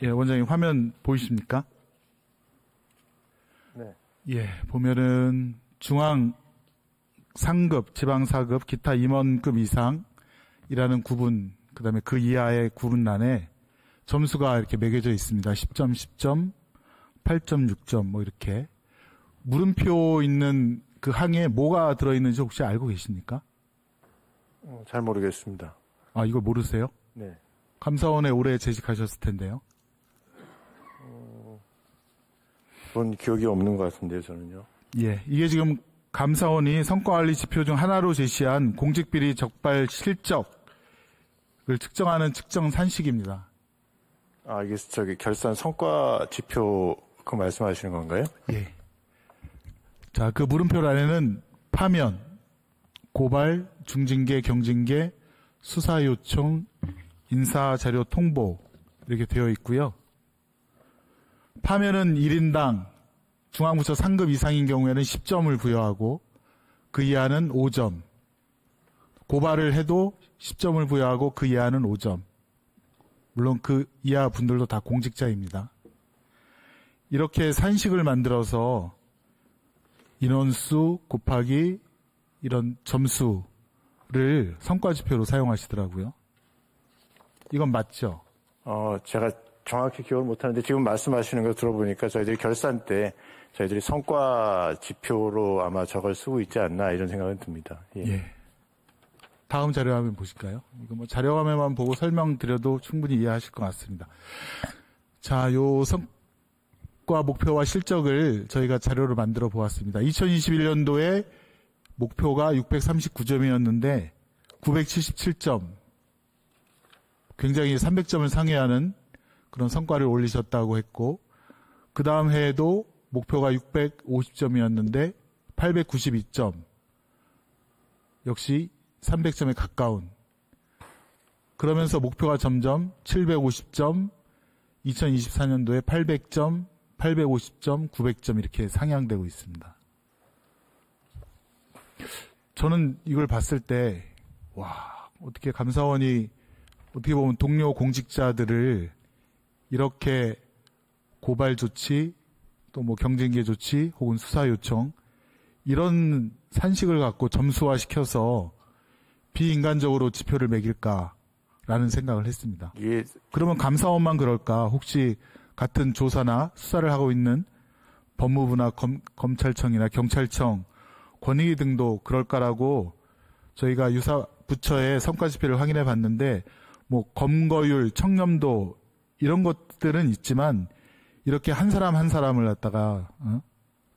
예, 원장님 화면 보이십니까? 네. 예, 보면은 중앙 상급, 지방 사급, 기타 임원급 이상이라는 구분, 그다음에 그 이하의 구분란에 점수가 이렇게 매겨져 있습니다. 10점, 10점, 8점, 6점 뭐 이렇게. 물음표 있는 그 항에 뭐가 들어있는지 혹시 알고 계십니까? 잘 모르겠습니다. 아, 이걸 모르세요? 네. 감사원에 오래 재직하셨을 텐데요. 그런 기억이 없는 것 같은데요, 저는요. 예, 이게 지금 감사원이 성과관리 지표 중 하나로 제시한 공직비리 적발 실적을 측정하는 측정 산식입니다. 아, 이게 결산 성과 지표 그 말씀하시는 건가요? 예. 자, 그 물음표란에는 파면, 고발, 중징계, 경징계, 수사 요청, 인사 자료 통보 이렇게 되어 있고요. 파면은 1인당 중앙부처 상급 이상인 경우에는 10점을 부여하고 그 이하는 5점. 고발을 해도 10점을 부여하고 그 이하는 5점. 물론 그 이하 분들도 다 공직자입니다. 이렇게 산식을 만들어서 인원수 곱하기 이런 점수를 성과지표로 사용하시더라고요. 이건 맞죠? 제가 정확히 기억을 못하는데 지금 말씀하시는 거 들어보니까 저희들이 결산 때 저희들이 성과 지표로 아마 저걸 쓰고 있지 않나 이런 생각은 듭니다. 예. 예. 다음 자료 화면 보실까요? 이거 뭐 자료 화면만 보고 설명드려도 충분히 이해하실 것 같습니다. 자, 요 성과 목표와 실적을 저희가 자료를 만들어 보았습니다. 2021년도에 목표가 639점이었는데 977점. 굉장히 300점을 상회하는 그런 성과를 올리셨다고 했고, 그 다음 해에도 목표가 650점이었는데 892점. 역시 300점에 가까운. 그러면서 목표가 점점 750점, 2024년도에 800점, 850점, 900점 이렇게 상향되고 있습니다. 저는 이걸 봤을 때, 와, 어떻게 감사원이 어떻게 보면 동료 공직자들을 이렇게 고발 조치, 또 뭐 경징계 조치, 혹은 수사 요청, 이런 산식을 갖고 점수화시켜서 비인간적으로 지표를 매길까라는 생각을 했습니다. 예. 그러면 감사원만 그럴까? 혹시 같은 조사나 수사를 하고 있는 법무부나 검찰청이나 경찰청, 권익위 등도 그럴까라고 저희가 유사 부처의 성과 지표를 확인해 봤는데, 뭐 검거율, 청렴도 이런 것들은 있지만 이렇게 한 사람 한 사람을 갖다가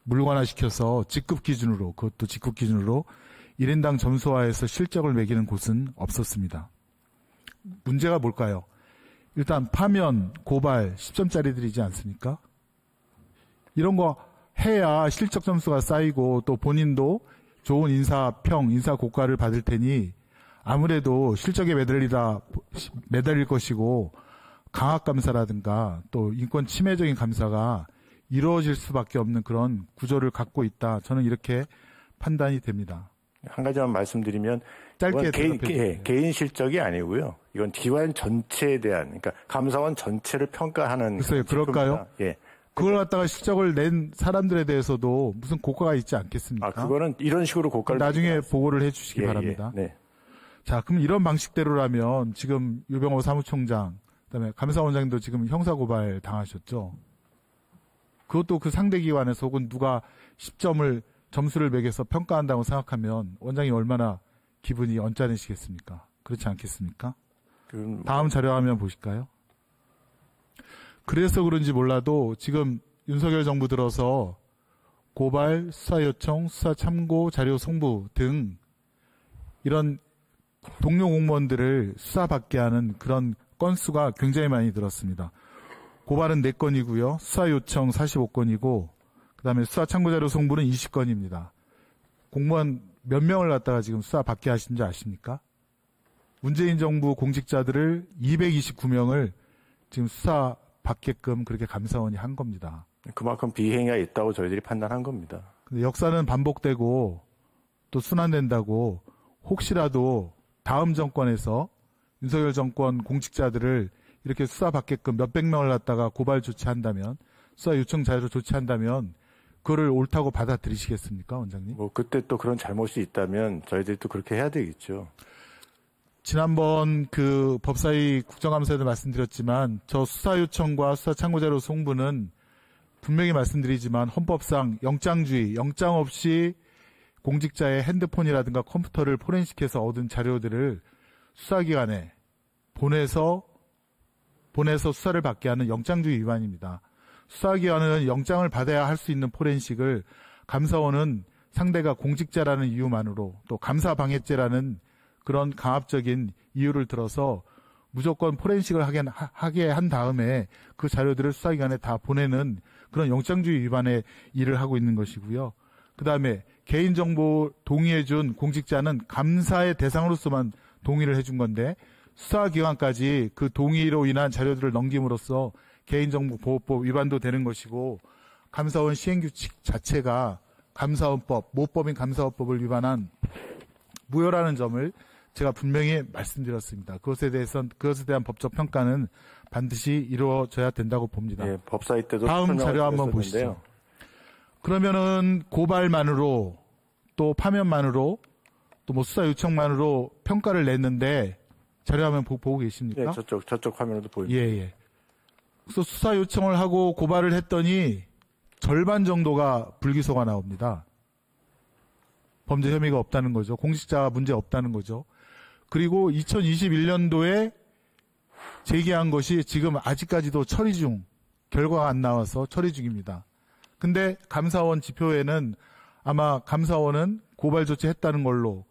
물관화시켜서 직급 기준으로, 그것도 직급 기준으로 1인당 점수화해서 실적을 매기는 곳은 없었습니다. 문제가 뭘까요? 일단 파면, 고발 10점짜리들이지 않습니까? 이런 거 해야 실적 점수가 쌓이고 또 본인도 좋은 인사평, 인사고과를 받을 테니 아무래도 실적에 매달릴 것이고 강압감사라든가 또 인권 침해적인 감사가 이루어질 수밖에 없는 그런 구조를 갖고 있다. 저는 이렇게 판단이 됩니다. 한 가지만 말씀드리면 짧게 개인 실적이 아니고요. 이건 기관 전체에 대한, 그러니까 감사원 전체를 평가하는. 글쎄요, 그럴까요? 예. 그걸 갖다가 실적을 낸 사람들에 대해서도 무슨 고과가 있지 않겠습니까? 그거는 이런 식으로 고과를 나중에 보고를 해주시기 바랍니다. 네. 자, 그럼 이런 방식대로라면 지금 유병호 사무총장, 그다음에 감사원장도 지금 형사고발 당하셨죠. 그것도 그 상대기관에서 혹은 누가 10점을 점수를 매겨서 평가한다고 생각하면 원장님 얼마나 기분이 언짢으시겠습니까? 그렇지 않겠습니까? 다음 자료 화면 보실까요? 그래서 그런지 몰라도 지금 윤석열 정부 들어서 고발, 수사 요청, 수사 참고, 자료 송부 등 이런 동료 공무원들을 수사받게 하는 그런 건수가 굉장히 많이 늘었습니다. 고발은 4건이고요. 수사 요청 45건이고 그다음에 수사 참고 자료 송부는 20건입니다. 공무원 몇 명을 갖다가 지금 수사받게 하신 줄 아십니까? 문재인 정부 공직자들을 229명을 지금 수사받게끔 그렇게 감사원이 한 겁니다. 그만큼 비행위가 있다고 저희들이 판단한 겁니다. 근데 역사는 반복되고 또 순환된다고 혹시라도 다음 정권에서 윤석열 정권 공직자들을 이렇게 수사받게끔 몇백 명을 갖다가 고발 조치한다면, 수사 요청 자료를 조치한다면 그거를 옳다고 받아들이시겠습니까, 원장님? 뭐 그때 또 그런 잘못이 있다면 저희들이 또 그렇게 해야 되겠죠. 지난번 그 법사위 국정감사에도 말씀드렸지만 저 수사 요청과 수사 참고 자료 송부는 분명히 말씀드리지만 헌법상 영장주의, 영장 없이 공직자의 핸드폰이라든가 컴퓨터를 포렌식해서 얻은 자료들을 수사기관에 보내서 수사를 받게 하는 영장주의 위반입니다. 수사기관은 영장을 받아야 할 수 있는 포렌식을 감사원은 상대가 공직자라는 이유만으로 또 감사방해죄라는 그런 강압적인 이유를 들어서 무조건 포렌식을 하게 한 다음에 그 자료들을 수사기관에 다 보내는 그런 영장주의 위반의 일을 하고 있는 것이고요. 그 다음에 개인정보 동의해준 공직자는 감사의 대상으로서만 동의를 해준 건데 수사기관까지 그 동의로 인한 자료들을 넘김으로써 개인정보보호법 위반도 되는 것이고 감사원 시행규칙 자체가 감사원법, 모법인 감사원법을 위반한 무효라는 점을 제가 분명히 말씀드렸습니다. 그것에 대한 법적 평가는 반드시 이루어져야 된다고 봅니다. 예, 법사위 때도 다음 자료 한번 보시죠. 그러면은 고발만으로 또 파면만으로 또 뭐 수사 요청만으로 평가를 냈는데 자료 화면 보고 계십니까? 예, 저쪽 화면으로도 보입니다. 예. 그래서 수사 요청을 하고 고발을 했더니 절반 정도가 불기소가 나옵니다. 범죄 혐의가 없다는 거죠. 공직자 문제 없다는 거죠. 그리고 2021년도에 제기한 것이 지금 아직까지도 처리 중, 결과가 안 나와서 처리 중입니다. 근데 감사원 지표에는 아마 감사원은 고발 조치했다는 걸로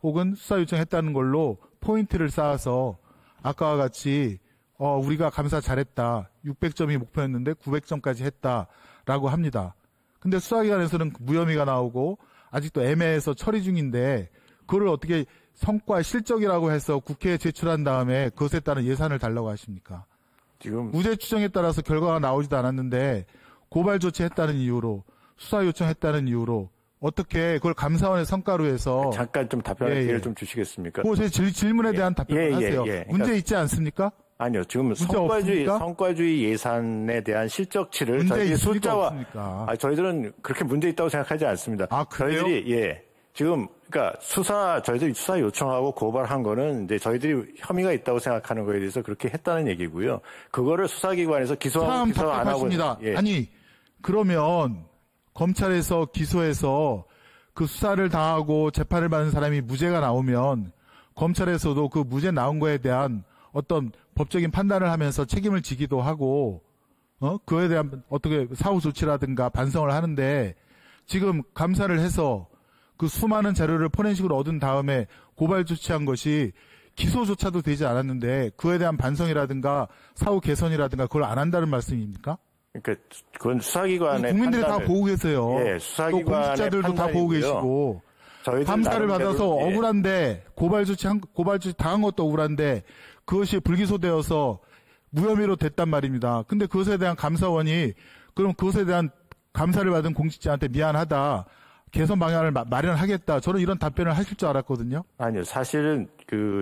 혹은 수사 요청했다는 걸로 포인트를 쌓아서 아까와 같이 우리가 감사 잘했다. 600점이 목표였는데 900점까지 했다라고 합니다. 근데 수사기관에서는 무혐의가 나오고 아직도 애매해서 처리 중인데 그걸 어떻게 성과 실적이라고 해서 국회에 제출한 다음에 그것에 따른 예산을 달라고 하십니까? 지금 무죄 추정에 따라서 결과가 나오지도 않았는데 고발 조치했다는 이유로 수사 요청했다는 이유로 어떻게 그걸 감사원의 성과로 해서 잠깐 좀 답변할 기회를 좀 주시겠습니까? 제 질문에 대한 답변을 하세요. 그러니까 문제 있지 않습니까? 아니요. 지금 없습니까? 성과주의 예산에 대한 실적치를 문제 저희들이 숫자와 없습니까? 저희들은 그렇게 문제 있다고 생각하지 않습니다. 아, 그래요? 저희들이 지금 그러니까 저희들이 수사 요청하고 고발한 거는 이제 저희들이 혐의가 있다고 생각하는 거에 대해서 그렇게 했다는 얘기고요. 그거를 수사기관에서 기소하고 기소 안 하고 아니 그러면 검찰에서 기소해서 그 수사를 다 하고 재판을 받는 사람이 무죄가 나오면 검찰에서도 그 무죄 나온 거에 대한 어떤 법적인 판단을 하면서 책임을 지기도 하고 그거에 대한 어떻게 사후 조치라든가 반성을 하는데 지금 감사를 해서 그 수많은 자료를 포렌식으로 얻은 다음에 고발 조치한 것이 기소조차도 되지 않았는데 그에 대한 반성이라든가 사후 개선이라든가 그걸 안 한다는 말씀입니까? 그러니까 그건 수사기관의 국민들이 다 보고 계세요. 예, 수사기관의 또 공직자들도 다 보고 계시고 감사를 받아서 억울한데 고발 조치 당한 것도 억울한데 그것이 불기소되어서 무혐의로 됐단 말입니다. 근데 그것에 대한 감사원이 그럼 그것에 대한 감사를 받은 공직자한테 미안하다. 개선 방향을 마련하겠다. 저는 이런 답변을 하실 줄 알았거든요. 아니요. 사실은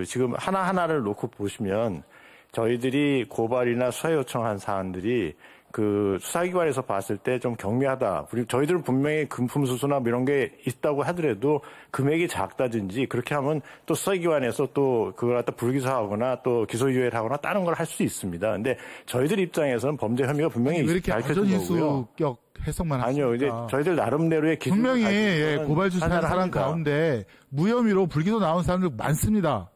지금 하나하나를 놓고 보시면 저희들이 고발이나 수사 요청한 사안들이 그 수사기관에서 봤을 때 좀 경미하다. 저희들은 분명히 금품수수나 이런 게 있다고 하더라도 금액이 작다든지 그렇게 하면 또 수사기관에서 또 그걸 갖다 불기소하거나 또 기소유예를 하거나 다른 걸 할 수 있습니다. 근데 저희들 입장에서는 범죄 혐의가 분명히 왜 이렇게 가전인수격 해석만 하십니까? 아니요. 이제 저희들 나름대로의 기준을 분명히 고발 조치한 사람 가운데 무혐의로 불기소 나온 사람들 많습니다.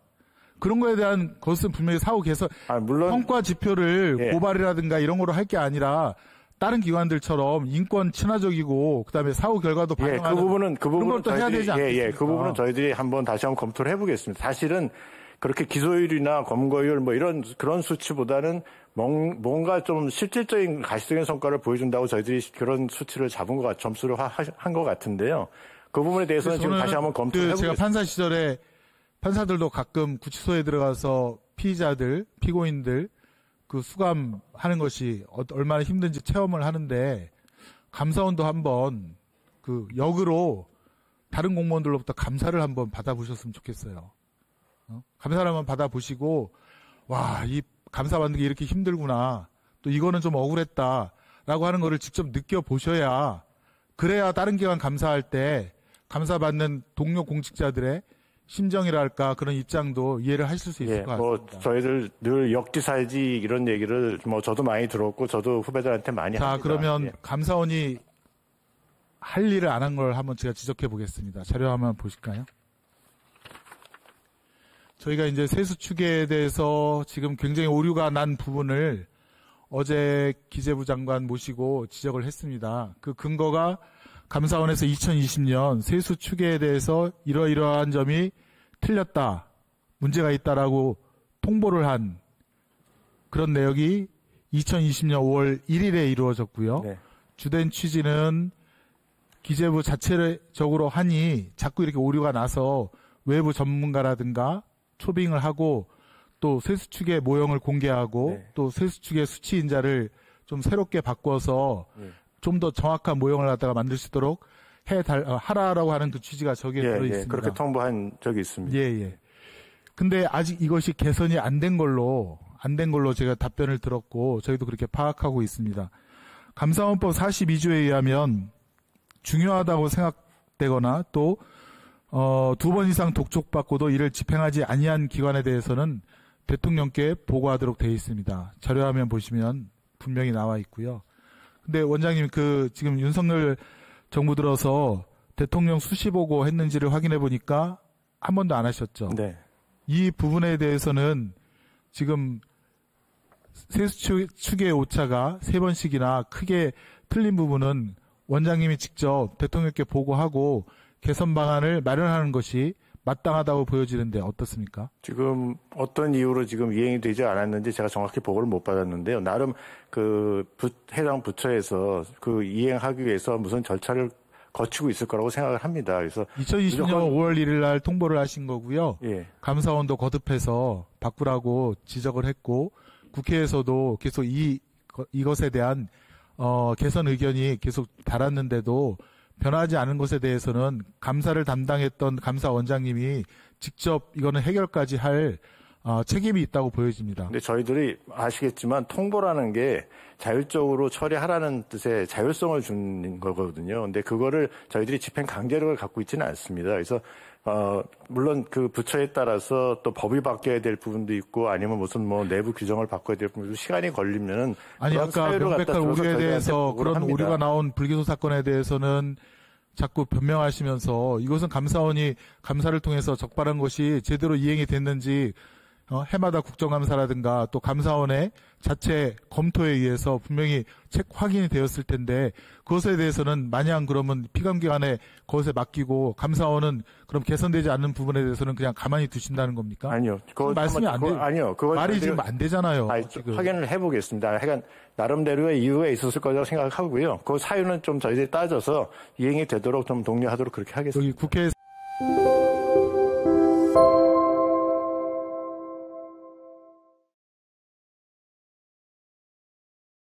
그런 거에 대한 것은 분명히 사후 개선, 물론 성과 지표를 고발이라든가 이런 거로 할 게 아니라 다른 기관들처럼 인권 친화적이고 그다음에 사후 결과도 반영하는 그 부분은 또 해야 되지 않겠습니까? 그 부분은 저희들이 다시 한번 검토를 해보겠습니다. 사실은 그렇게 기소율이나 검거율 그런 수치보다는 뭔가 좀 실질적인 가시적인 성과를 보여준다고 저희들이 그런 수치를 잡은 점수를 한 것 같은데요. 그 부분에 대해서는 지금 다시 한번 검토를 해보겠습니다. 제가 판사 시절에 판사들도 가끔 구치소에 들어가서 피고인들 그 수감하는 것이 얼마나 힘든지 체험을 하는데 감사원도 한번 그 역으로 다른 공무원들로부터 감사를 한번 받아보셨으면 좋겠어요. 감사를 한번 받아보시고 이 감사받는 게 이렇게 힘들구나. 또 이거는 좀 억울했다라고 하는 거를 직접 느껴보셔야 그래야 다른 기관 감사할 때 감사받는 동료 공직자들의 심정이랄까 그런 입장도 이해를 하실 수 있을 것 같습니다. 저희들 늘 역지사지 이런 얘기를 저도 많이 들었고 저도 후배들한테 많이 합니다. 자, 그러면 감사원이 할 일을 안 한 걸 한번 제가 지적해 보겠습니다. 자료 한번 보실까요? 저희가 이제 세수 추계에 대해서 지금 굉장히 오류가 난 부분을 어제 기재부 장관 모시고 지적을 했습니다. 그 근거가 감사원에서 2020년 세수 추계에 대해서 이러이러한 점이 틀렸다, 문제가 있다라고 통보를 한 그런 내역이 2020년 5월 1일에 이루어졌고요. 네. 주된 취지는 기재부 자체적으로 하니 자꾸 이렇게 오류가 나서 외부 전문가라든가 초빙을 하고 또 세수축의 모형을 공개하고 네. 또 세수축의 수치인자를 좀 새롭게 바꿔서 좀 더 정확한 모형을 갖다가 만들 수 있도록 하라라고 하는 그 취지가 저기에 들어있습니다. 그렇게 통보한 적이 있습니다. 예. 근데 아직 이것이 개선이 안 된 걸로 제가 답변을 들었고 저희도 그렇게 파악하고 있습니다. 감사원법 42조에 의하면 중요하다고 생각되거나 또 2번 이상 독촉받고도 이를 집행하지 아니한 기관에 대해서는 대통령께 보고하도록 되어 있습니다. 자료화면 보시면 분명히 나와 있고요. 근데 원장님 지금 윤석열 정부 들어서 대통령 수시 보고 했는지를 확인해 보니까 한 번도 안 하셨죠. 네. 이 부분에 대해서는 지금 세수 추계 오차가 3번씩이나 크게 틀린 부분은 원장님이 직접 대통령께 보고하고 개선 방안을 마련하는 것이 마땅하다고 보여지는데 어떻습니까? 지금 어떤 이유로 지금 이행이 되지 않았는지 제가 정확히 보고를 못 받았는데요. 나름 해당 부처에서 이행하기 위해서 무슨 절차를 거치고 있을 거라고 생각을 합니다. 그래서 2020년 5월 1일 날 통보를 하신 거고요. 예. 감사원도 거듭해서 바꾸라고 지적을 했고 국회에서도 계속 이것에 대한 개선 의견이 계속 달았는데도 변하지 않은 것에 대해서는 감사를 담당했던 감사원장님이 직접 이거는 해결까지 할 책임이 있다고 보여집니다. 근데 저희들이 아시겠지만 통보라는 게 자율적으로 처리하라는 뜻의 자율성을 주는 거거든요. 근데 그거를 저희들이 집행 강제력을 갖고 있지는 않습니다. 그래서 물론 그 부처에 따라서 또 법이 바뀌어야 될 부분도 있고 아니면 무슨 내부 규정을 바꿔야 될 부분도 시간이 걸리면은 아니 아까 명백한 오류에 대해서 그런 합니다. 오류가 나온 불기소 사건에 대해서는 자꾸 변명하시면서 이것은 감사원이 감사를 통해서 적발한 것이 제대로 이행이 됐는지 해마다 국정감사라든가 또 감사원의 자체 검토에 의해서 분명히 확인이 되었을 텐데 그것에 대해서는 마냥 그러면 피감기관에 그것에 맡기고 감사원은 그럼 개선되지 않는 부분에 대해서는 그냥 가만히 두신다는 겁니까? 아니요. 말씀이 안 돼요. 아니요. 말이 지금 안 되잖아요. 확인을 해보겠습니다. 하여간 나름대로의 이유가 있었을 거라고 생각하고요. 그 사유는 좀 저희들이 따져서 이행이 되도록 좀 독려하도록 그렇게 하겠습니다. 여기 국회에서